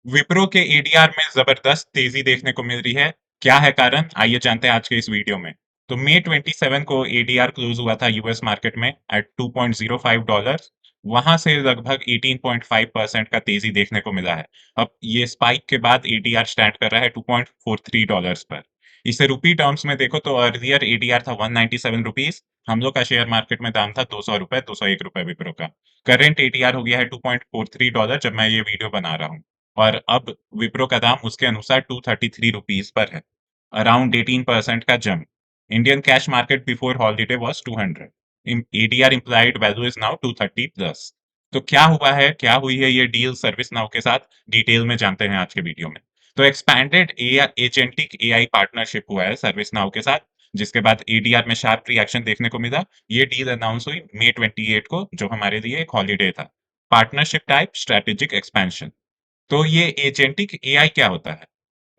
विप्रो के एडीआर में जबरदस्त तेजी देखने को मिल रही है। क्या है कारण? आइए जानते हैं आज के इस वीडियो में। तो मई 27 को एडीआर क्लोज हुआ था यूएस मार्केट में एट $2.05। वहां से लगभग 18.5% का तेजी देखने को मिला है। अब ये स्पाइक के बाद एडीआर स्टैंड कर रहा है $2.43 पर। इसे रुपी टर्म्स में देखो तो अर्लियर एडीआर था ₹197। हम लोग का शेयर मार्केट में दाम था ₹200, ₹201 विप्रो का। करेंट एडीआर हो गया है $2.43 जब मैं ये वीडियो बना रहा हूँ। और अब विप्रो का दाम उसके अनुसार ₹233 पर है। अराउंड 18% का jump. Indian cash market before holiday was 200। ADR implied value is now 230 plus. तो क्या हुआ है, क्या हुई है ये डील सर्विस नाउ के साथ, डिटेल में जानते हैं आज के वीडियो में। तो एक्सपैंडेड एजेंटिक एआई पार्टनरशिप हुआ है सर्विस नाउ के साथ, जिसके बाद एडीआर में शार्प रिएक्शन देखने को मिला। ये डील अनाउंस हुई मई 28 को, जो हमारे लिए एक हॉलीडे था। Partnership type strategic expansion. तो ये एजेंटिक एआई क्या होता है?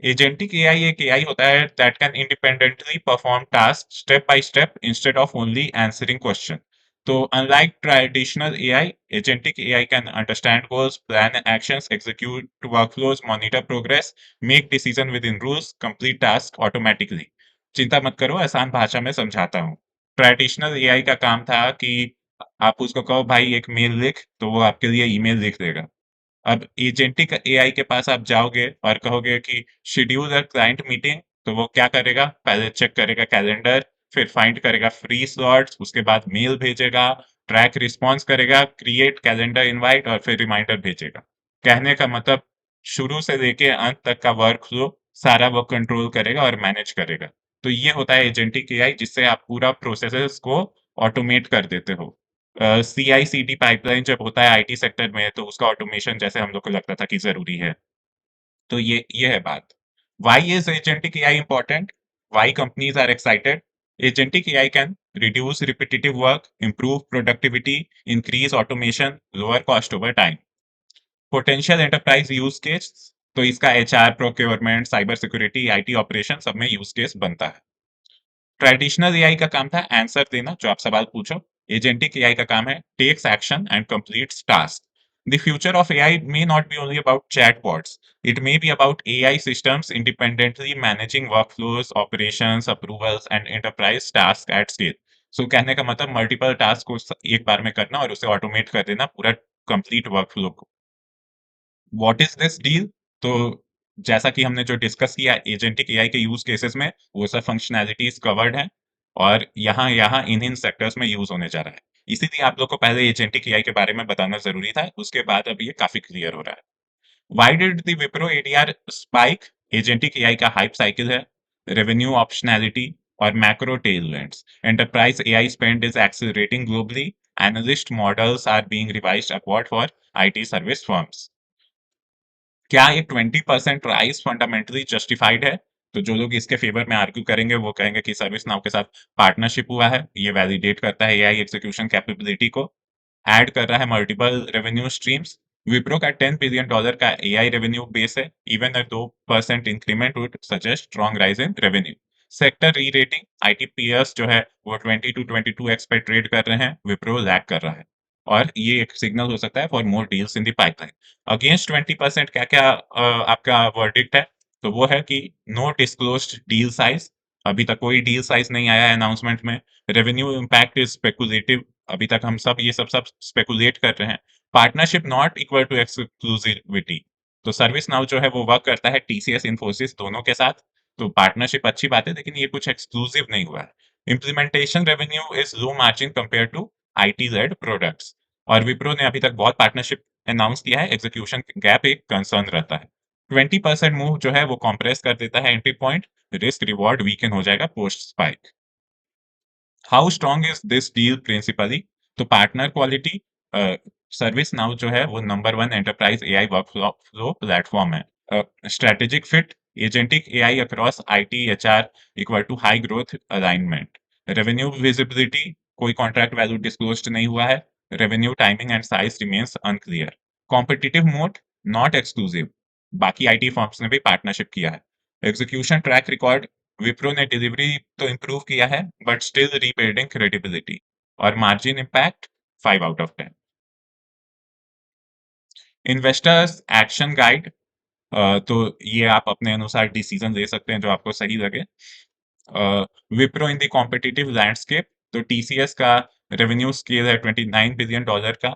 एजेंटिक एआई एक एआई होता है that can independently perform task step by step instead of only answering question. तो unlike traditional AI, agentic AI can understand goals, plan actions, execute workflows, monitor progress, make decision within rules, complete task automatically. चिंता मत करो, आसान भाषा में समझाता हूँ। Traditional AI का काम था कि आप उसको कहो भाई एक मेल लिख, तो वो आपके लिए ईमेल लिख देगा। अब एजेंटिक एआई के पास आप जाओगे और कहोगे कि शेड्यूल अ क्लाइंट मीटिंग, तो वो क्या करेगा? पहले चेक करेगा कैलेंडर, फिर फाइंड करेगा फ्री स्लॉट्स, उसके बाद मेल भेजेगा, ट्रैक रिस्पॉन्स करेगा, क्रिएट कैलेंडर इनवाइट और फिर रिमाइंडर भेजेगा। कहने का मतलब शुरू से लेके अंत तक का वर्क फ्लो सारा वो कंट्रोल करेगा और मैनेज करेगा। तो ये होता है एजेंटिक एआई, जिससे आप पूरा प्रोसेसेस को ऑटोमेट कर देते हो। सीआई/सीडी पाइपलाइन जब होता है आईटी सेक्टर में, तो उसका ऑटोमेशन जैसे हम लोग को लगता था कि ज़रूरी है। तो ये है बात। Why is agentic AI important? Why companies are excited? Agentic AI can reduce repetitive work, improve productivity, increase automation, lower cost over time. Potential enterprise use case, तो इसका HR, procurement, cyber security, IT operation सब में use case बनता है। Traditional AI का काम था answer देना, जो आप सवाल पूछो। एजेंटिक एआई का काम है takes action and completes task. The future of AI may not be only about chatbots, it may be about AI systems independently managing workflows, operations, approvals and enterprise task at scale. So कहने का मतलब multiple task को एक बार में करना और उसे automate कर देना, पूरा कंप्लीट वर्कफ्लो को। What is this deal? तो जैसा कि हमने जो डिस्कस किया एजेंटिक एआई के यूज केसेस में, वो सब फंक्शनैलिटीज कवर्ड हैं और यहाँ यहाँ इन इन सेक्टर्स में यूज होने जा रहा है। इसीलिए आप लोग को पहले एजेंटिक एआई के बारे में बताना जरूरी था, उसके बाद अब ये काफी क्लियर हो रहा है। Why did the Wipro ADR spike? Agentic AI का हाइप साइकिल है, रेवेन्यू ऑप्शनैलिटी और macro tailwinds. Enterprise AI spend is accelerating globally, analyst models are being revised upward for IT service firms. क्या ये 20% rise fundamentally justified है? तो जो लोग इसके फेवर में आर्ग्यू करेंगे वो कहेंगे कि सर्विस नाउ के साथ पार्टनरशिप हुआ है, ये वैलिडेट करता है एआई एग्जीक्यूशन कैपेबिलिटी को, ऐड कर रहा है मल्टीपल रेवेन्यू स्ट्रीम्स। विप्रो का $10 बिलियन का एआई रेवेन्यू बेस है, even a 2% increment would suggest strong rise in revenue. Sector री रेटिंग, आईटी पीएस जो है वो 20 to 22x पे ट्रेड कर रहे हैं, विप्रो लैग कर रहा है। और ये एक सिग्नल हो सकता है for more deals in the pipeline. Against 20% क्या क्या आपका वर्डिक्ट है? तो वो है कि नो डिस्क्लोज्ड डील साइज, अभी तक कोई डील साइज नहीं आया है अनाउंसमेंट में। रेवेन्यू इम्पैक्ट इज स्पेकुलेटिव, अभी तक हम सब ये सब स्पेकुलेट कर रहे हैं। Partnership not equal to exclusivity, तो सर्विस नाउ जो है वो वर्क करता है टीसीएस इन्फोसिस दोनों के साथ। तो पार्टनरशिप अच्छी बात है, लेकिन ये कुछ एक्सक्लूसिव नहीं हुआ है। Implementation revenue is low margin compare to IT led products. और विप्रो ने अभी तक बहुत पार्टनरशिप अनाउंस किया है, एग्जीक्यूशन गैप एक कंसर्न रहता है। 20% मूव जो है वो कॉम्प्रेस कर देता है entry point, risk reward weaken हो जाएगा post spike. How strong is this deal principally? तो पार्टनर क्वालिटी, सर्विस नाउ जो है वो number one enterprise AI workflow platform है। Strategic fit, agentic AI across IT HR equal to high growth alignment. Revenue visibility, कोई contract value disclosed नहीं हुआ है। Revenue timing and size remains unclear. Competitive moat, not exclusive, बाकी IT firms ने भी partnership किया है। एग्जीक्यूशन ट्रैक रिकॉर्ड, विप्रो ने डिलीवरी तो इम्प्रूव किया है बट स्टिल रीबिल्डिंग क्रेडिबिलिटी। और margin impact 5 out of 10। Investors action guide, तो ये आप अपने अनुसार डिसीजन ले सकते हैं जो आपको सही लगे। Wipro in the competitive landscape, तो टीसीएस का रेवेन्यू स्केल है $29 बिलियन का,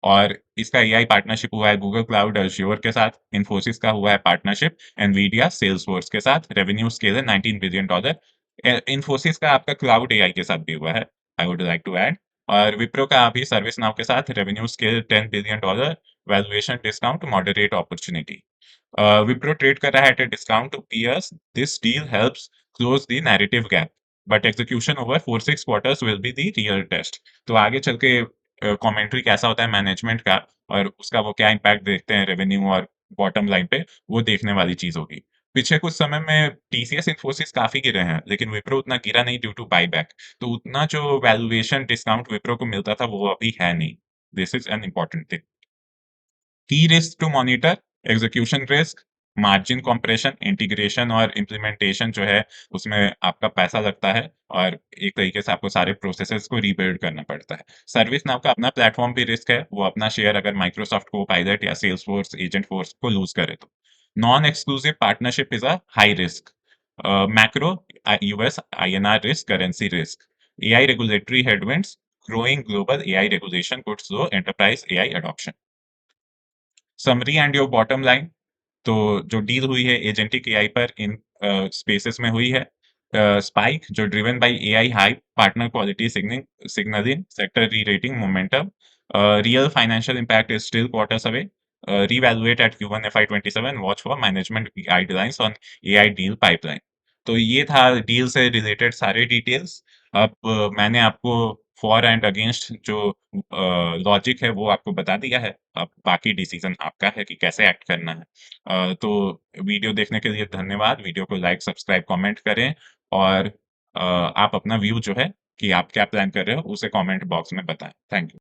और इसका एआई पार्टनरशिप हुआ है गूगल क्लाउड अज्योर के साथ। इन्फोसिस का हुआ है पार्टनरशिप एनवीडिया सेल्सफोर्स के साथ, रेवेन्यू स्केल है $19 बिलियन। इन्फोसिस का आपका क्लाउड एआई के साथ भी हुआ है, I would like to add. और विप्रो का अभी सर्विस नाउ के साथ revenue scale $10 billion, valuation discount moderate opportunity. Wipro trade कर रहा है at a discount to peers. This deal helps close the narrative gap, but execution over 4-6 quarters will be the real test. तो आगे चल के commentary कैसा होता है मैनेजमेंट का, और उसका वो क्या इम्पैक्ट देखते हैं रेवेन्यू और बॉटम लाइन पे, वो देखने वाली चीज होगी। पिछले कुछ समय में टीसीएस इन्फोसिस काफी गिरे हैं, लेकिन विप्रो उतना गिरा नहीं ड्यू टू बाईबैक। तो उतना जो वैल्यूएशन डिस्काउंट विप्रो को मिलता था वो अभी है नहीं। This is an important thing. Key risk to monitor, execution risk, margin compression, integration और इम्प्लीमेंटेशन जो है उसमें आपका पैसा लगता है, और एक तरीके से आपको सारे प्रोसेसेस को रीबिल्ड करना पड़ता है। सर्विस नाउ का अपना प्लेटफॉर्म भी रिस्क है, वो अपना शेयर अगर माइक्रोसॉफ्ट को पायलट या सेल्स फोर्स एजेंट फोर्स को लूज करे तो। Non exclusive partnership is a high risk. Macro, US INR risk, currency risk, AI regulatory headwinds, growing global AI regulation could slow enterprise AI adoption. Summary and your bottom line, तो जो deal हुई है agentic AI पर इन spaces में हुई है। Spike जो driven by AI hype, partner quality signalling, sector re-rating momentum. Real financial impact is still quarters away. Reevaluate at Q1 FY27, watch for management guidelines on AI deal pipeline. तो ये था deal से related सारे details. अब मैंने आपको for and against जो logic है वो आपको बता दिया है। अब बाकी डिसीजन आपका है कि कैसे एक्ट करना है। तो वीडियो देखने के लिए धन्यवाद। वीडियो को लाइक, सब्सक्राइब, कमेंट करें, और आप अपना व्यू जो है कि आप क्या प्लान कर रहे हो उसे कमेंट बॉक्स में बताएं। Thank you.